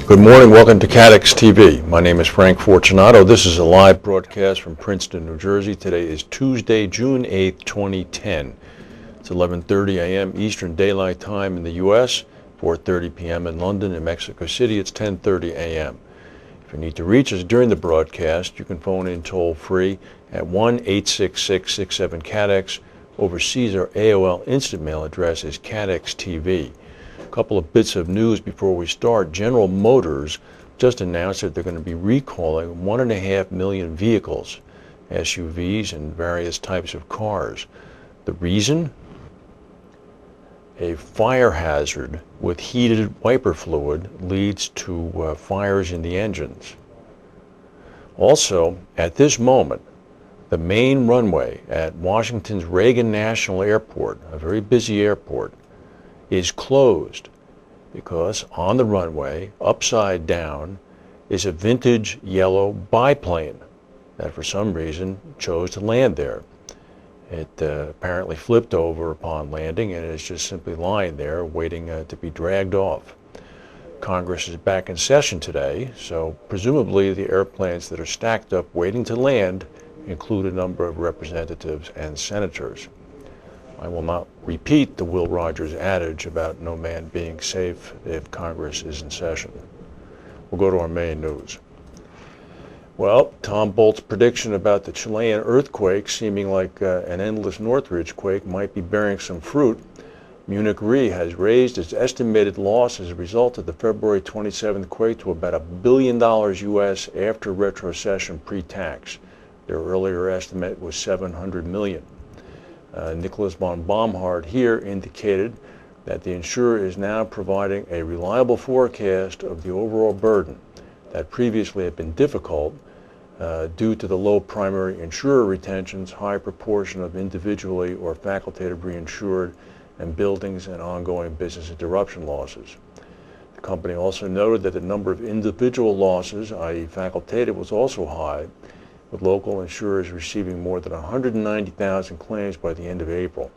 Good morning, welcome to CATEX-TV. My name is Frank Fortunato. This is a live broadcast from Princeton, New Jersey. Today is Tuesday, June 8th, 2010. It's 11:30 a.m. Eastern Daylight Time in the U.S., 4:30 p.m. in London. In Mexico City, it's 10:30 a.m. If you need to reach us during the broadcast, you can phone in toll-free at 1-866-67-CATEX. Overseas, our AOL Instant Mail address is CATEX-TV. A couple of bits of news before we start. General Motors just announced that they're going to be recalling 1.5 million vehicles, SUVs, and various types of cars. The reason? A fire hazard with heated wiper fluid leads to fires in the engines. Also, at this moment, the main runway at Washington's Reagan National Airport, a very busy airport, is closed because on the runway, upside down, is a vintage yellow biplane that for some reason chose to land there. It apparently flipped over upon landing and is just simply lying there waiting to be dragged off. Congress is back in session today, so presumably the airplanes that are stacked up waiting to land include a number of representatives and senators. I will not repeat the Will Rogers adage about no man being safe if Congress is in session. We'll go to our main news. Well, Tom Bolt's prediction about the Chilean earthquake seeming like an endless Northridge quake might be bearing some fruit. Munich Re has raised its estimated loss as a result of the February 27th quake to about $1 billion U.S. after retrocession pre-tax. Their earlier estimate was $700 million. Nicholas von Baumhard here indicated that the insurer is now providing a reliable forecast of the overall burden that previously had been difficult due to the low primary insurer retentions, high proportion of individually or facultative reinsured, and buildings and ongoing business interruption losses. The company also noted that the number of individual losses, i.e. facultative, was also high, with local insurers receiving more than 190,000 claims by the end of April.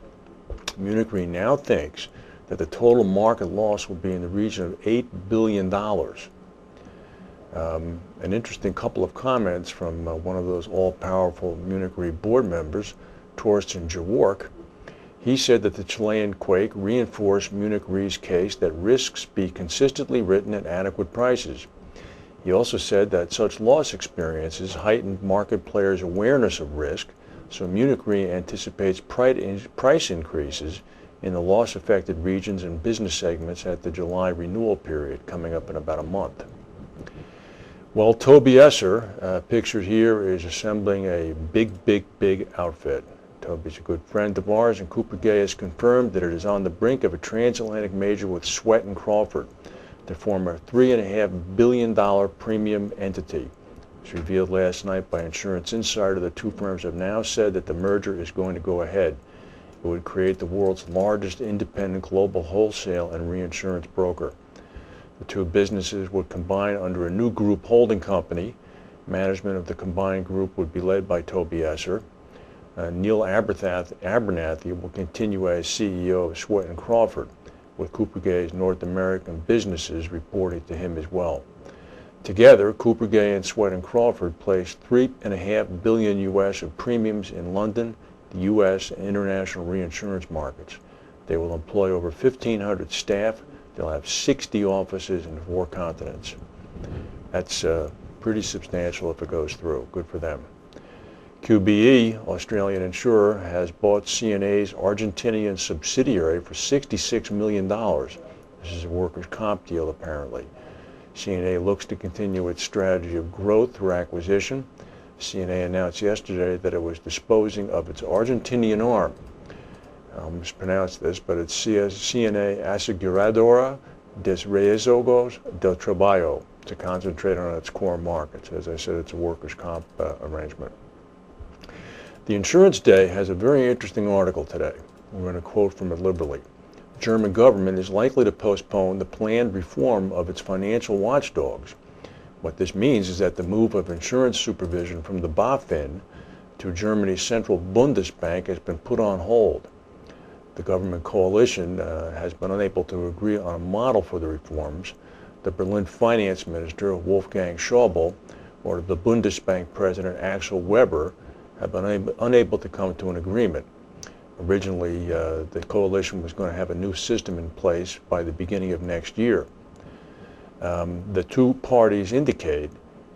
Munich Re now thinks that the total market loss will be in the region of $8 billion. An interesting couple of comments from one of those all-powerful Munich Re board members, Torsten Jawork. He said that the Chilean quake reinforced Munich Re's case that risks be consistently written at adequate prices. He also said that such loss experiences heightened market players' awareness of risk, so Munich Re anticipates price increases in the loss-affected regions and business segments at the July renewal period coming up in about a month. Well, Toby Esser, pictured here, is assembling a big outfit. Toby's a good friend of ours, and Cooper Gay has confirmed that it is on the brink of a transatlantic merger with Sweat and Crawford to form a $3.5 billion premium entity. It was revealed last night by Insurance Insider. The two firms have now said that the merger is going to go ahead. It would create the world's largest independent global wholesale and reinsurance broker. The two businesses would combine under a new group holding company. Management of the combined group would be led by Toby Esser. Neil Abernathy will continue as CEO of Sweat and Crawford, with Cooper Gay's North American businesses reporting to him as well. Together, Cooper Gay and Sweat and Crawford placed $3.5 billion U.S. of premiums in London, the U.S., and international reinsurance markets. They will employ over 1,500 staff. They'll have 60 offices in 4 continents. That's pretty substantial if it goes through. Good for them. QBE, Australian insurer, has bought CNA's Argentinian subsidiary for $66 million. This is a workers' comp deal, apparently. CNA looks to continue its strategy of growth through acquisition. CNA announced yesterday that it was disposing of its Argentinian arm. I'll mispronounce this, but it's CNA Aseguradora de Riesgos del Trabajo to concentrate on its core markets. As I said, it's a workers' comp arrangement. The Insurance Day has a very interesting article today. We're going to quote from it liberally. The German government is likely to postpone the planned reform of its financial watchdogs. What this means is that the move of insurance supervision from the BaFin to Germany's central Bundesbank has been put on hold. The government coalition has been unable to agree on a model for the reforms. The Berlin finance minister, Wolfgang Schäuble, or the Bundesbank president, Axel Weber, have been unable to come to an agreement. Originally, the coalition was going to have a new system in place by the beginning of next year. The two parties indicate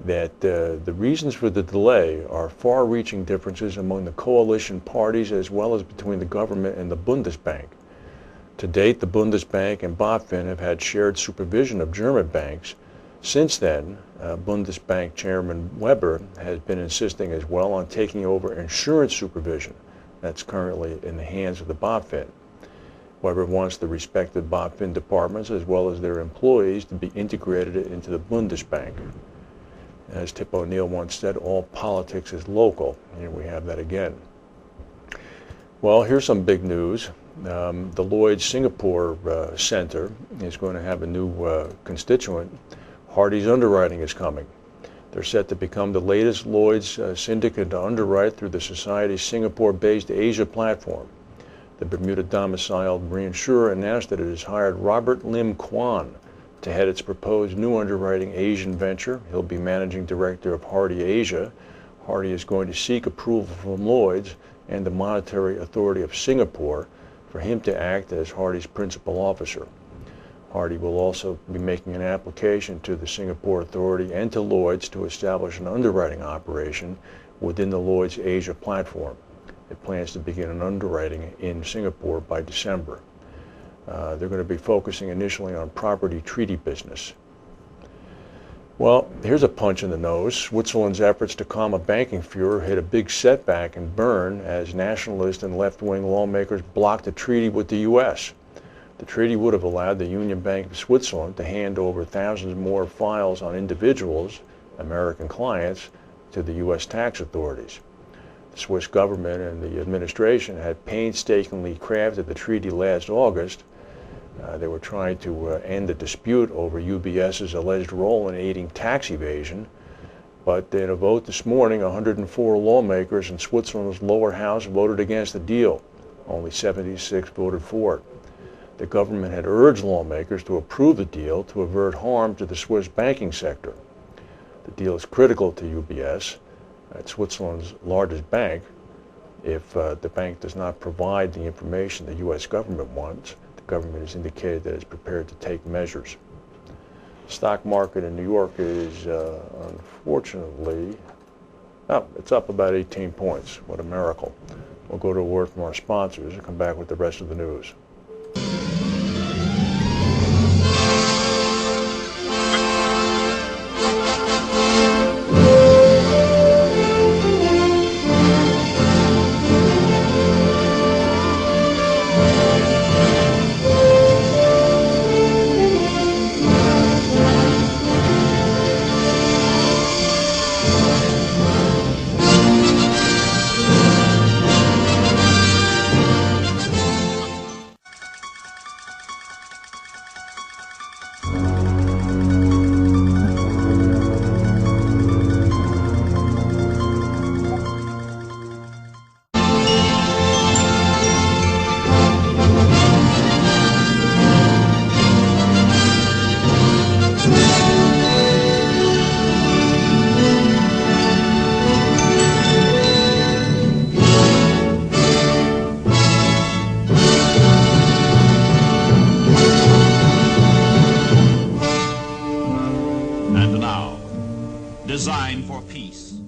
that the reasons for the delay are far-reaching differences among the coalition parties as well as between the government and the Bundesbank. To date, the Bundesbank and BaFin have had shared supervision of German banks. Since then, Bundesbank Chairman Weber has been insisting as well on taking over insurance supervision. That's currently in the hands of the BaFin. Weber wants the respective BaFin departments as well as their employees to be integrated into the Bundesbank. As Tip O'Neill once said, all politics is local. Here we have that again. Well, here's some big news. The Lloyd's Singapore Center is going to have a new constituent. Hardy's Underwriting is coming. They're set to become the latest Lloyd's syndicate to underwrite through the Society's Singapore-based Asia platform. The Bermuda-domiciled reinsurer announced that it has hired Robert Lim Kwan to head its proposed new underwriting Asian venture. He'll be managing director of Hardy Asia. Hardy is going to seek approval from Lloyd's and the Monetary Authority of Singapore for him to act as Hardy's principal officer. Hardy will also be making an application to the Singapore Authority and to Lloyd's to establish an underwriting operation within the Lloyd's Asia platform. It plans to begin an underwriting in Singapore by December. They're going to be focusing initially on property treaty business. Well, here's a punch in the nose. Switzerland's efforts to calm a banking furor hit a big setback in Bern as nationalist and left-wing lawmakers blocked a treaty with the U.S. The treaty would have allowed the Union Bank of Switzerland to hand over thousands more files on individuals, American clients, to the U.S. tax authorities. The Swiss government and the administration had painstakingly crafted the treaty last August. They were trying to end the dispute over UBS's alleged role in aiding tax evasion. But in a vote this morning, 104 lawmakers in Switzerland's lower house voted against the deal. Only 76 voted for it. The government had urged lawmakers to approve the deal to avert harm to the Swiss banking sector. The deal is critical to UBS, Switzerland's largest bank. If the bank does not provide the information the U.S. government wants, the government has indicated that it's prepared to take measures. The stock market in New York is unfortunately up. It's up about 18 points. What a miracle. We'll go to a word from our sponsors and come back with the rest of the news. And now, Design for Peace.